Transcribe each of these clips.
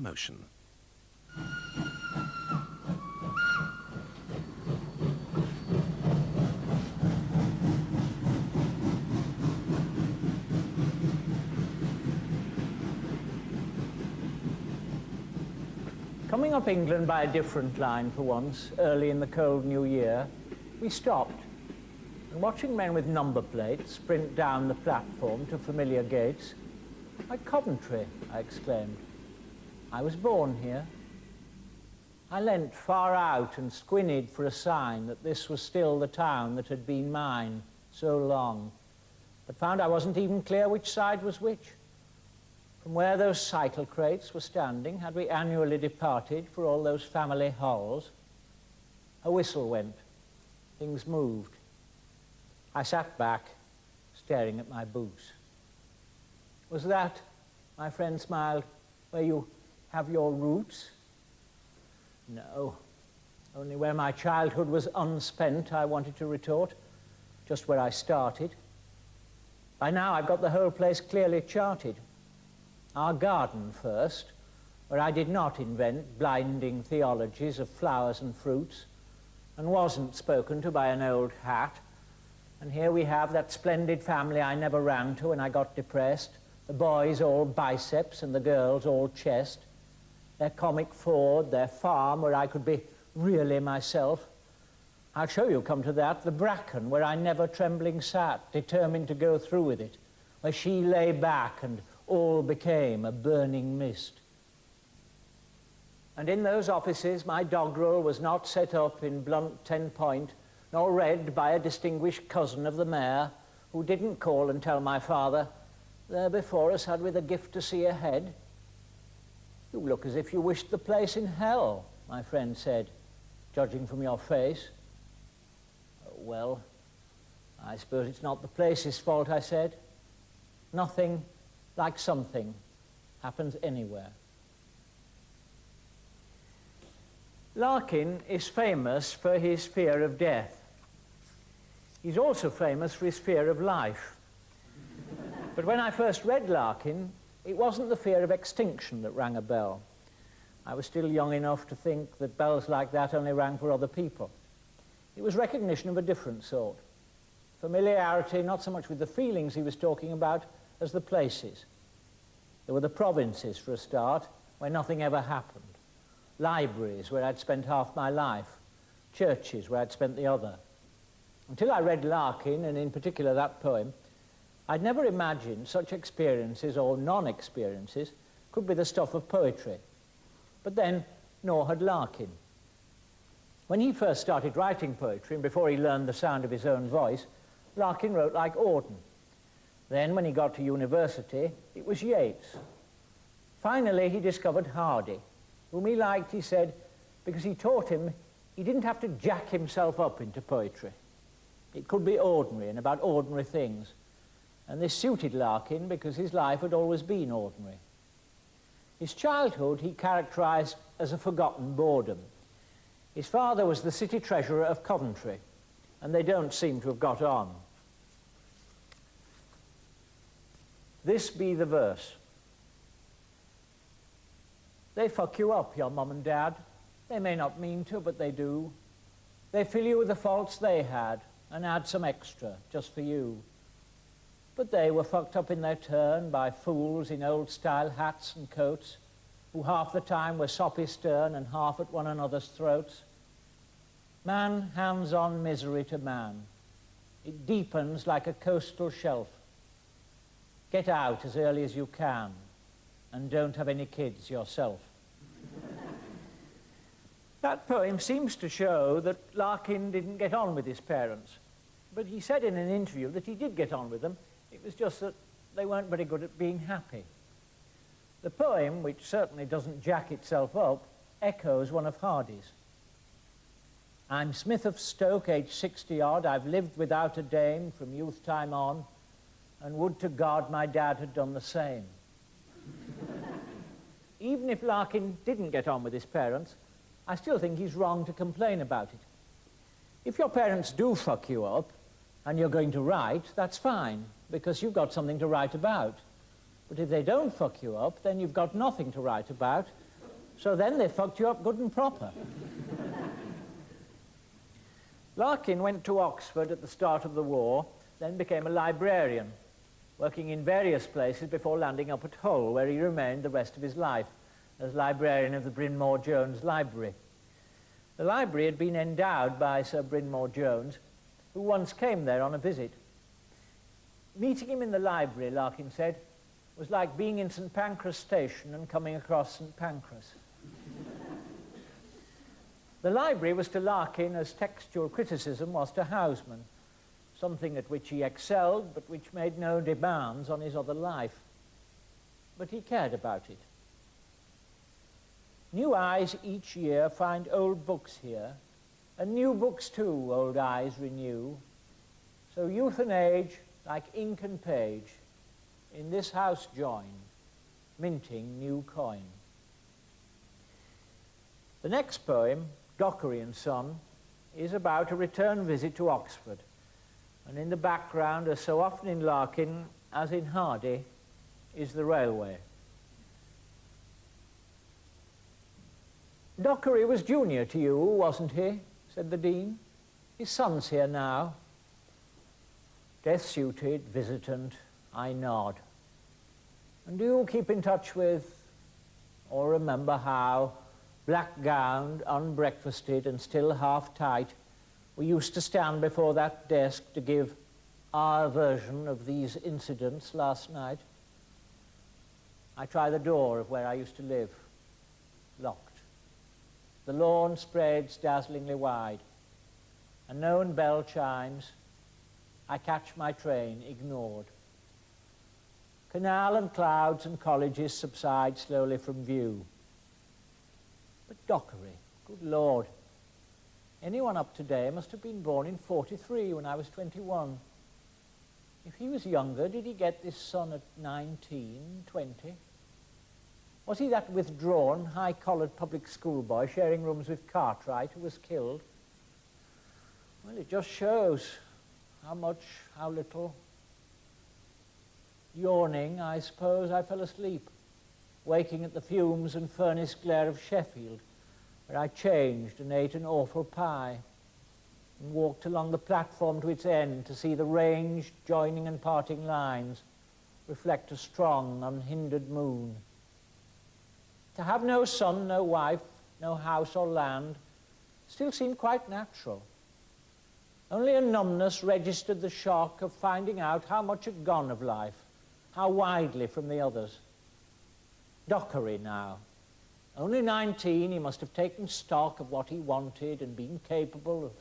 motion. Coming up England by a different line for once, early in the cold new year, we stopped, and watching men with number plates sprint down the platform to familiar gates, "Why, Coventry," I exclaimed. "I was born here." I leant far out and squinnied for a sign that this was still the town that had been mine so long, but found I wasn't even clear which side was which. From where those cycle crates were standing, had we annually departed for all those family halls? A whistle went. Things moved. I sat back, staring at my boots. "Was that," my friend smiled, "where you have your roots?" "No, only where my childhood was unspent," I wanted to retort. "Just where I started. By now I've got the whole place clearly charted. Our garden first, where I did not invent blinding theologies of flowers and fruits, and wasn't spoken to by an old hat. And here we have that splendid family I never ran to when I got depressed, the boys all biceps and the girls all chest, their comic Ford, their farm where I could be really myself. I'll show you, come to that, the bracken where I never trembling sat, determined to go through with it, where she lay back and all became a burning mist. And in those offices my doggerel was not set up in blunt 10-point, nor read by a distinguished cousin of the mayor, who didn't call and tell my father, 'There before us had we the gift to see ahead.' 'You look as if you wished the place in hell,' my friend said, 'judging from your face.' 'Well, I suppose it's not the place's fault,' I said. 'Nothing like something happens anywhere.' Larkin is famous for his fear of death. He's also famous for his fear of life. But when I first read Larkin, it wasn't the fear of extinction that rang a bell. I was still young enough to think that bells like that only rang for other people. It was recognition of a different sort. Familiarity, not so much with the feelings he was talking about, as the places. There were the provinces, for a start, where nothing ever happened. Libraries, where I'd spent half my life. Churches, where I'd spent the other. Until I read Larkin, and in particular that poem, I'd never imagined such experiences, or non-experiences, could be the stuff of poetry. But then, nor had Larkin. When he first started writing poetry, and before he learned the sound of his own voice, Larkin wrote like Auden. Then, when he got to university, it was Yeats. Finally, he discovered Hardy, whom he liked, he said, because he taught him he didn't have to jack himself up into poetry. It could be ordinary and about ordinary things. And this suited Larkin because his life had always been ordinary. His childhood he characterized as a forgotten boredom. His father was the city treasurer of Coventry, and they don't seem to have got on. This be the verse. They fuck you up, your mum and dad. They may not mean to, but they do. They fill you with the faults they had and add some extra just for you. But they were fucked up in their turn by fools in old-style hats and coats, who half the time were soppy stern and half at one another's throats. Man hands on misery to man. It deepens like a coastal shelf. Get out as early as you can, and don't have any kids yourself. That poem seems to show that Larkin didn't get on with his parents, but he said in an interview that he did get on with them. It was just that they weren't very good at being happy. The poem, which certainly doesn't jack itself up, echoes one of Hardy's. I'm Smith of Stoke, aged 60-odd. I've lived without a dame from youth time on, and would to God my dad had done the same. Even if Larkin didn't get on with his parents, I still think he's wrong to complain about it. If your parents do fuck you up, and you're going to write, that's fine, because you've got something to write about. But if they don't fuck you up, then you've got nothing to write about, So then they fucked you up good and proper. Larkin went to Oxford at the start of the war, then became a librarian, working in various places before landing up at Hull, where he remained the rest of his life as librarian of the Bryn Mawr Jones Library. The library had been endowed by Sir Bryn Mawr Jones, who once came there on a visit. Meeting him in the library, Larkin said, was like being in St Pancras Station and coming across St Pancras. The library was to Larkin as textual criticism was to Houseman, something at which he excelled, but which made no demands on his other life. But he cared about it. New eyes each year find old books here, and new books too old eyes renew. So youth and age, like ink and page, in this house join, minting new coin. The next poem, Dockery and Son, is about a return visit to Oxford, and in the background, as so often in Larkin, as in Hardy, is the railway. Dockery was junior to you, wasn't he? Said the Dean. His son's here now. Death-suited, visitant, I nod. And do you keep in touch with, or remember how, black-gowned, unbreakfasted, and still half-tight, we used to stand before that desk to give our version of these incidents last night? I try the door of where I used to live. Locked. The lawn spreads dazzlingly wide. A known bell chimes. I catch my train, ignored. Canal and clouds and colleges subside slowly from view. But Dockery, good Lord. Anyone up today must have been born in 43 when I was 21. If he was younger, did he get this son at 19, 20? Was he that withdrawn, high-collared public schoolboy sharing rooms with Cartwright who was killed? Well, it just shows how much, how little. Yawning, I suppose, I fell asleep, waking at the fumes and furnace glare of Sheffield, where I changed and ate an awful pie, and walked along the platform to its end to see the ranged, joining and parting lines reflect a strong, unhindered moon. To have no son, no wife, no house or land still seemed quite natural. Only a numbness registered the shock of finding out how much had gone of life, how widely from the others. Dockery now. Only 19, he must have taken stock of what he wanted and been capable of.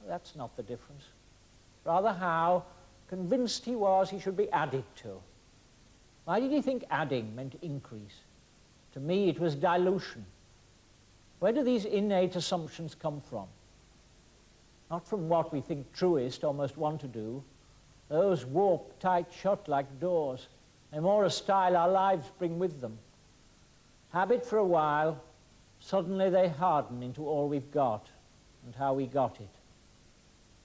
That's not the difference. Rather how convinced he was he should be added to. Why did he think adding meant increase? To me, it was dilution. Where do these innate assumptions come from? Not from what we think truest or most want to do. Those warp tight shut like doors. They're more a style our lives bring with them. Habit for a while, suddenly they harden into all we've got and how we got it.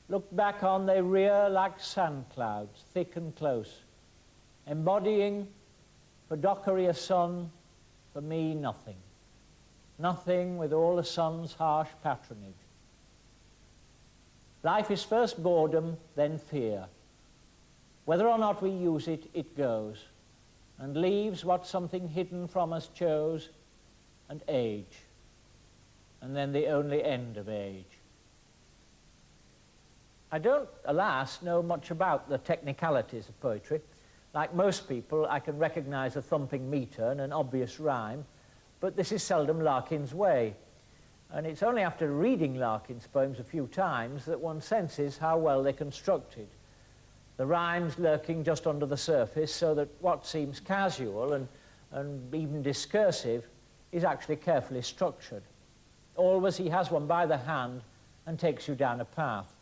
Looked back on, they rear like sand clouds, thick and close, embodying for Dockery a son, for me nothing. Nothing with all the sun's harsh patronage. Life is first boredom, then fear. Whether or not we use it, it goes, and leaves what something hidden from us chose, and age, and then the only end of age. I don't, alas, know much about the technicalities of poetry. Like most people, I can recognize a thumping meter and an obvious rhyme, but this is seldom Larkin's way. And it's only after reading Larkin's poems a few times that one senses how well they're constructed. The rhymes lurking just under the surface so that what seems casual and even discursive is actually carefully structured. Always he has one by the hand and takes you down a path.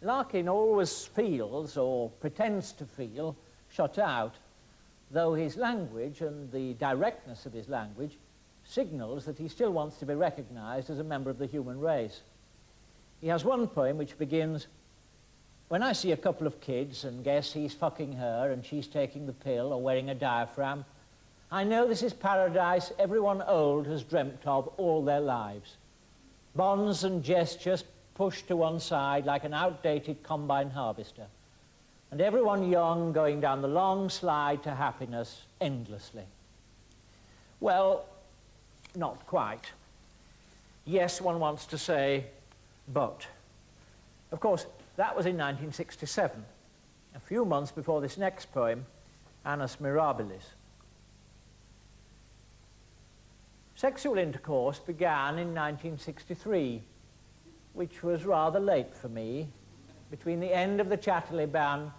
Larkin always feels, or pretends to feel, shut out, though his language and the directness of his language signals that he still wants to be recognized as a member of the human race. He has one poem which begins, "When I see a couple of kids and guess he's fucking her and she's taking the pill or wearing a diaphragm, I know this is paradise everyone old has dreamt of all their lives. Bonds and gestures pushed to one side like an outdated combine harvester, and everyone young going down the long slide to happiness endlessly. Well, not quite. Yes, one wants to say, but. Of course, that was in 1967, a few months before this next poem, Annus Mirabilis. Sexual intercourse began in 1963, which was rather late for me, between the end of the Chatterley ban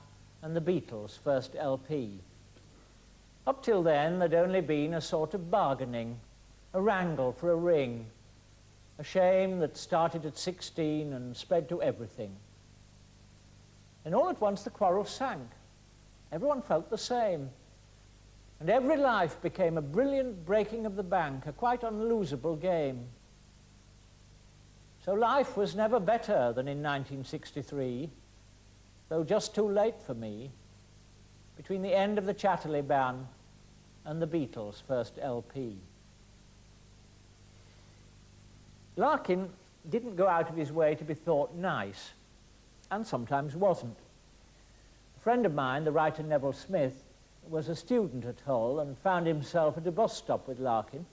and the Beatles' first LP. Up till then, there'd only been a sort of bargaining, a wrangle for a ring, a shame that started at 16 and spread to everything. And all at once the quarrel sank. Everyone felt the same. And every life became a brilliant breaking of the bank, a quite unlosable game. So life was never better than in 1963, though just too late for me, between the end of the Chatterley ban and the Beatles' first LP. Larkin didn't go out of his way to be thought nice, and sometimes wasn't. A friend of mine, the writer Neville Smith, was a student at Hull and found himself at a bus stop with Larkin.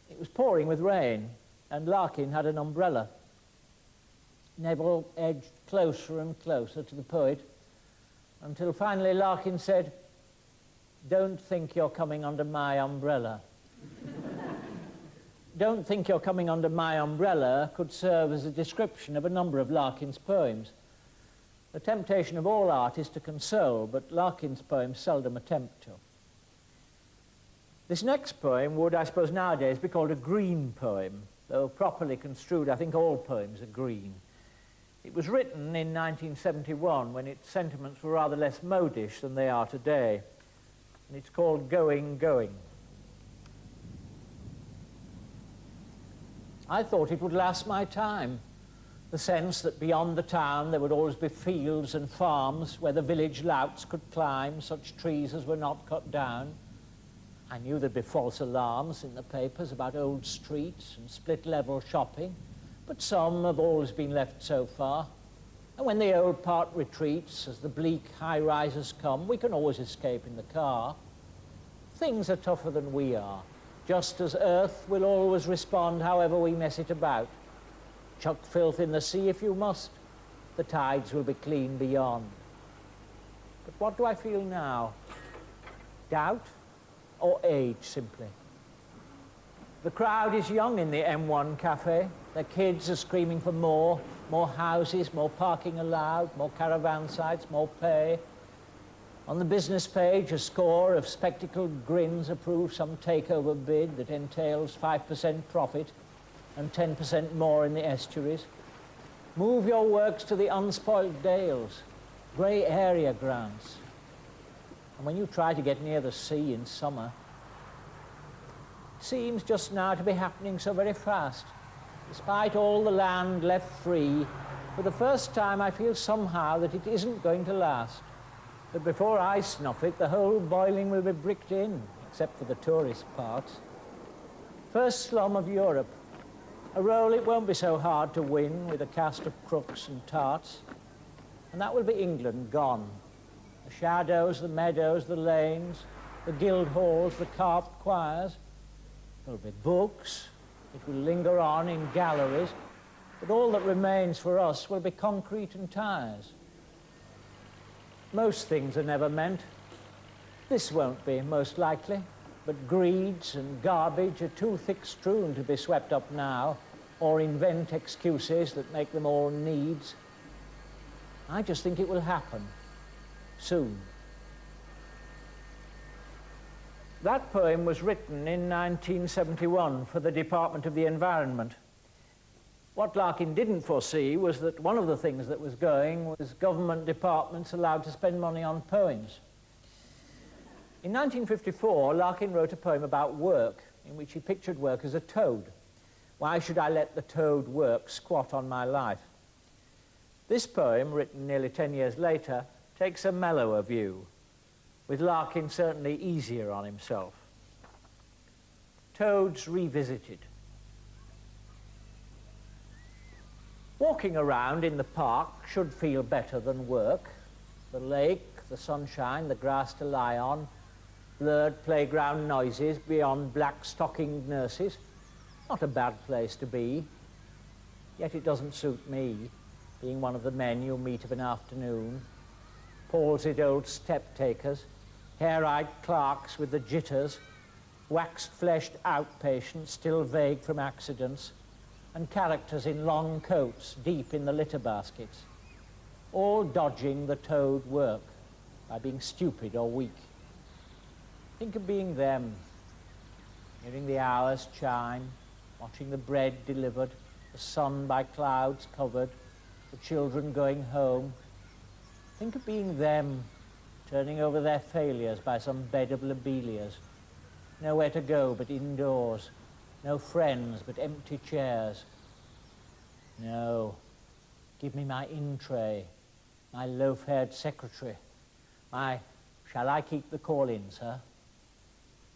It was pouring with rain, and Larkin had an umbrella. Neville edged closer and closer to the poet, until finally Larkin said, "Don't think you're coming under my umbrella." "Don't think you're coming under my umbrella" could serve as a description of a number of Larkin's poems. The temptation of all art is to console, but Larkin's poems seldom attempt to. This next poem would, I suppose, nowadays be called a green poem, though properly construed, I think all poems are green. It was written in 1971, when its sentiments were rather less modish than they are today, and it's called Going, Going. I thought it would last my time. The sense that beyond the town there would always be fields and farms where the village louts could climb such trees as were not cut down. I knew there'd be false alarms in the papers about old streets and split-level shopping, but some have always been left so far. And when the old part retreats, as the bleak high-rises come, we can always escape in the car. Things are tougher than we are, just as Earth will always respond however we mess it about. Chuck filth in the sea if you must. The tides will be clean beyond. But what do I feel now? Doubt or age, simply? The crowd is young in the M1 cafe. Their kids are screaming for more houses, more parking allowed, more caravan sites, more pay. On the business page, a score of spectacled grins approve some takeover bid that entails 5% profit and 10% more in the estuaries. Move your works to the unspoilt dales, grey area grants. And when you try to get near the sea in summer, it seems just now to be happening so very fast. Despite all the land left free, for the first time I feel somehow that it isn't going to last. That before I snuff it, the whole boiling will be bricked in, except for the tourist parts. First slum of Europe. A role it won't be so hard to win with a cast of crooks and tarts. And that will be England gone. The shadows, the meadows, the lanes, the guild halls, the carved choirs. There'll be books. It will linger on in galleries. But all that remains for us will be concrete and tires. Most things are never meant. This won't be, most likely. But greeds and garbage are too thick strewn to be swept up now, or invent excuses that make them all needs. I just think it will happen, soon. That poem was written in 1971 for the Department of the Environment. What Larkin didn't foresee was that one of the things that was going was government departments allowed to spend money on poems. In 1954, Larkin wrote a poem about work, in which he pictured work as a toad. Why should I let the toad work squat on my life? This poem, written nearly 10 years later, takes a mellower view, with Larkin certainly easier on himself. Toads Revisited. Walking around in the park should feel better than work. The lake, the sunshine, the grass to lie on, blurred playground noises beyond black-stockinged nurses. Not a bad place to be. Yet it doesn't suit me, being one of the men you'll meet of an afternoon. Palsied old step-takers, hair-eyed clerks with the jitters, waxed-fleshed outpatients still vague from accidents, and characters in long coats deep in the litter baskets, all dodging the toad work by being stupid or weak. Think of being them, hearing the hours chime, watching the bread delivered, the sun by clouds covered, the children going home. Think of being them, turning over their failures by some bed of lobelias. Nowhere to go but indoors, no friends but empty chairs. No, give me my in-tray, my loaf-haired secretary, my "shall I keep the call-in, sir?"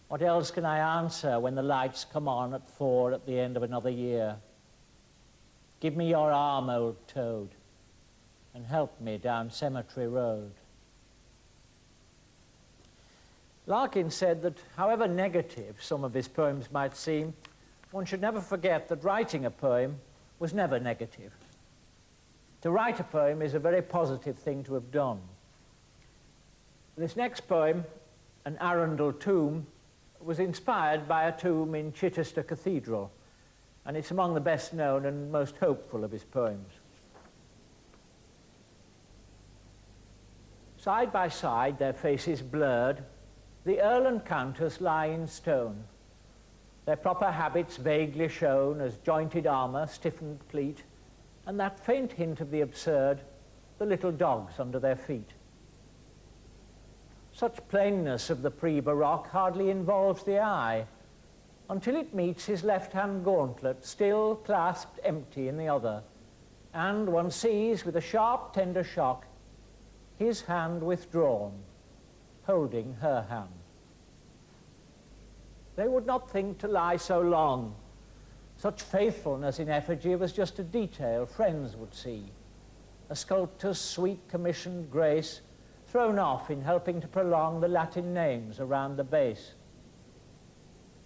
What else can I answer when the lights come on at 4 at the end of another year? Give me your arm, old toad, and help me down Cemetery Road. Larkin said that however negative some of his poems might seem, one should never forget that writing a poem was never negative. To write a poem is a very positive thing to have done. This next poem, An Arundel Tomb, was inspired by a tomb in Chichester Cathedral, and it's among the best known and most hopeful of his poems. Side by side, their faces blurred, the Earl and Countess lie in stone, their proper habits vaguely shown as jointed armour, stiffened pleat, and that faint hint of the absurd, the little dogs under their feet. Such plainness of the pre-Baroque hardly involves the eye, until it meets his left-hand gauntlet, still clasped empty in the other, and one sees, with a sharp, tender shock, his hand withdrawn, holding her hand. They would not think to lie so long. Such faithfulness in effigy was just a detail friends would see, a sculptor's sweet commissioned grace thrown off in helping to prolong the Latin names around the base.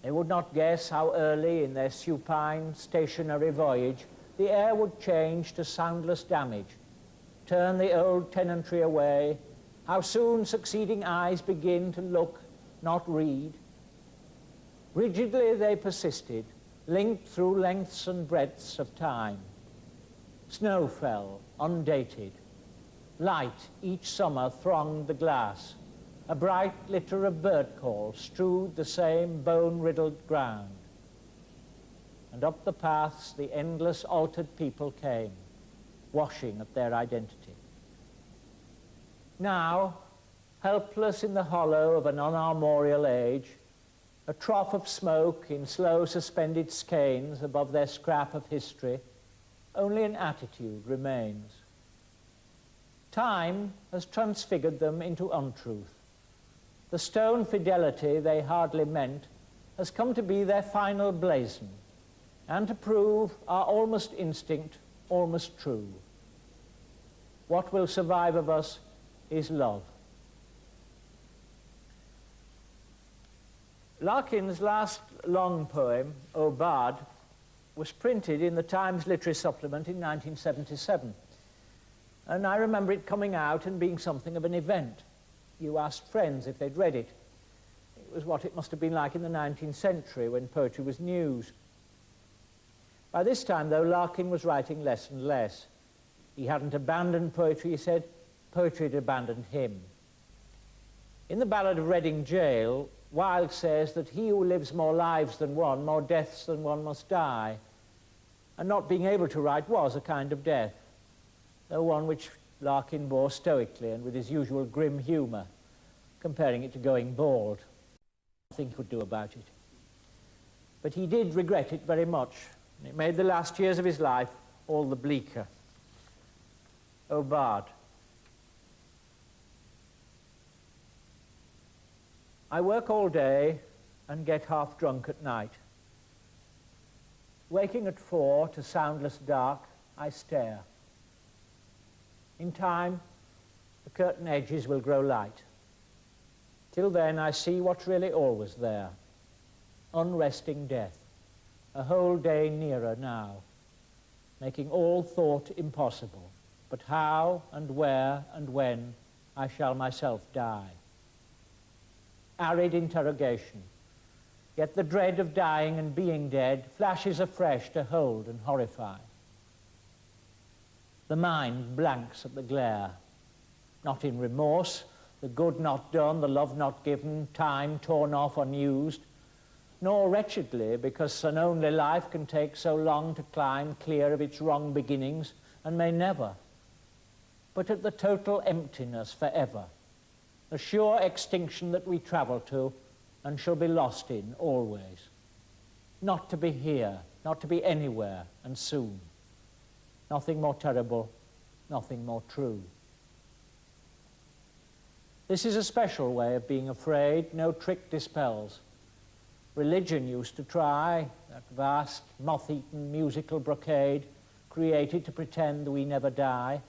They would not guess how early in their supine, stationary voyage the air would change to soundless damage, turn the old tenantry away, how soon succeeding eyes begin to look, not read. Rigidly they persisted, linked through lengths and breadths of time. Snow fell, undated. Light each summer thronged the glass. A bright litter of bird calls strewed the same bone-riddled ground. And up the paths the endless altered people came, washing at their identity. Now, helpless in the hollow of an unarmorial age, a trough of smoke in slow suspended skeins above their scrap of history, only an attitude remains. Time has transfigured them into untruth. The stone fidelity they hardly meant has come to be their final blazon, and to prove our almost instinct, almost true. What will survive of us is love. Larkin's last long poem, O Bard, was printed in the Times Literary Supplement in 1977. And I remember it coming out and being something of an event. You asked friends if they'd read it. It was what it must have been like in the 19th century when poetry was news. By this time, though, Larkin was writing less and less. He hadn't abandoned poetry, he said. Poetry had abandoned him. In the Ballad of Reading Gaol, Wilde says that he who lives more lives than one, more deaths than one must die. And not being able to write was a kind of death, though one which Larkin bore stoically and with his usual grim humour, comparing it to going bald. Nothing he could do about it. But he did regret it very much, and it made the last years of his life all the bleaker. O Bard. I work all day, and get half drunk at night. Waking at 4 to soundless dark, I stare. In time, the curtain edges will grow light. Till then, I see what's really always there. Unresting death, a whole day nearer now, making all thought impossible. But how and where and when I shall myself die. Arid interrogation, yet the dread of dying and being dead flashes afresh to hold and horrify. The mind blanks at the glare, not in remorse, the good not done, the love not given, time torn off unused, nor wretchedly because an only life can take so long to climb clear of its wrong beginnings and may never, but at the total emptiness forever, the sure extinction that we travel to and shall be lost in always. Not to be here, not to be anywhere, and soon. Nothing more terrible, nothing more true. This is a special way of being afraid no trick dispels. Religion used to try, that vast, moth-eaten musical brocade created to pretend we never die,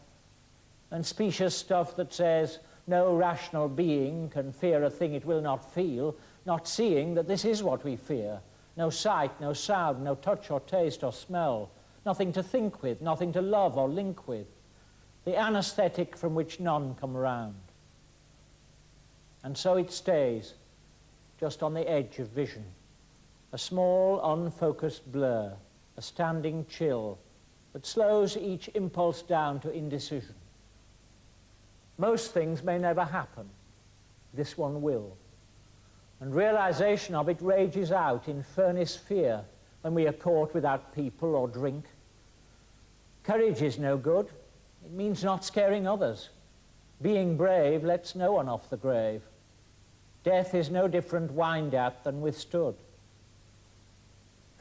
and specious stuff that says no rational being can fear a thing it will not feel, not seeing that this is what we fear. No sight, no sound, no touch or taste or smell, nothing to think with, nothing to love or link with, the anesthetic from which none come round. And so it stays, just on the edge of vision, a small, unfocused blur, a standing chill that slows each impulse down to indecision. Most things may never happen. This one will. And realization of it rages out in furnace fear when we are caught without people or drink. Courage is no good. It means not scaring others. Being brave lets no one off the grave. Death is no different whined at than withstood.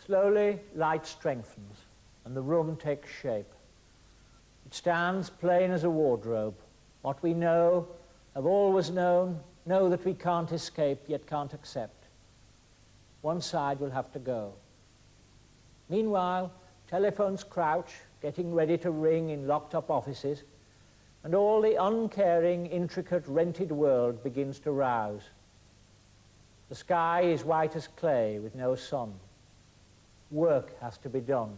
Slowly, light strengthens, and the room takes shape. It stands plain as a wardrobe. What we know, have always known, know that we can't escape, yet can't accept. One side will have to go. Meanwhile, telephones crouch, getting ready to ring in locked-up offices, and all the uncaring, intricate, rented world begins to rouse. The sky is white as clay with no sun. Work has to be done.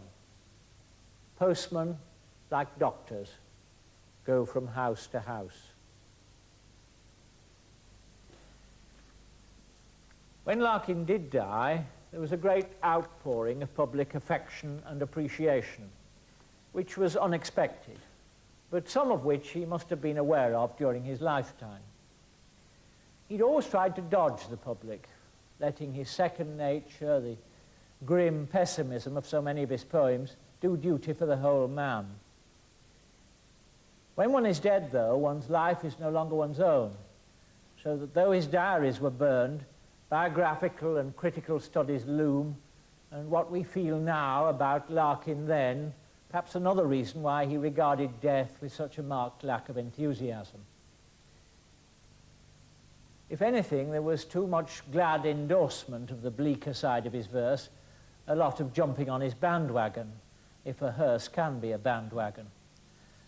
Postmen, like doctors, go from house to house. When Larkin did die, there was a great outpouring of public affection and appreciation, which was unexpected, but some of which he must have been aware of during his lifetime. He'd always tried to dodge the public, letting his second nature, the grim pessimism of so many of his poems, do duty for the whole man. When one is dead, though, one's life is no longer one's own, so that though his diaries were burned, biographical and critical studies loom, and what we feel now about Larkin then, perhaps another reason why he regarded death with such a marked lack of enthusiasm. If anything, there was too much glad endorsement of the bleaker side of his verse, a lot of jumping on his bandwagon, if a hearse can be a bandwagon.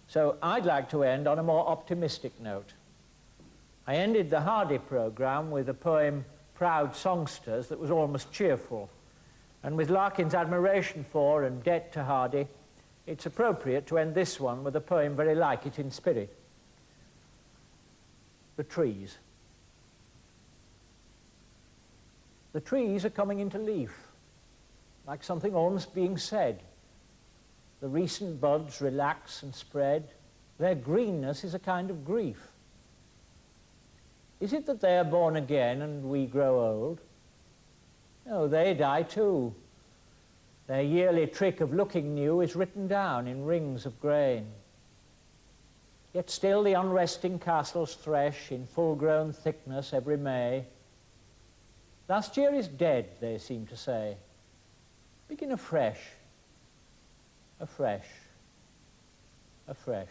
So I'd like to end on a more optimistic note. I ended the Hardy programme with a poem, Proud Songsters, that was almost cheerful. And with Larkin's admiration for and debt to Hardy, it's appropriate to end this one with a poem very like it in spirit. The Trees. The trees are coming into leaf, like something almost being said. The recent buds relax and spread. Their greenness is a kind of grief. Is it that they are born again and we grow old? No, they die too. Their yearly trick of looking new is written down in rings of grain. Yet still the unresting castles thresh in full-grown thickness every May. Last year is dead, they seem to say. Begin afresh, afresh, afresh.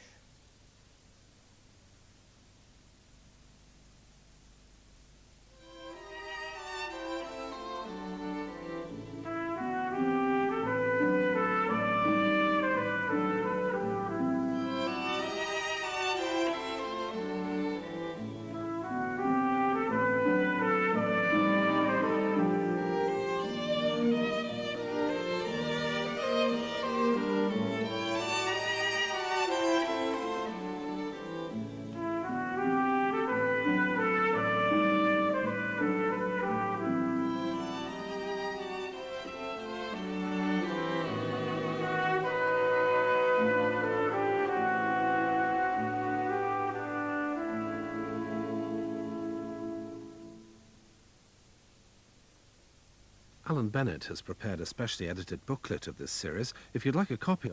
Alan Bennett has prepared a specially edited booklet of this series. If you'd like a copy of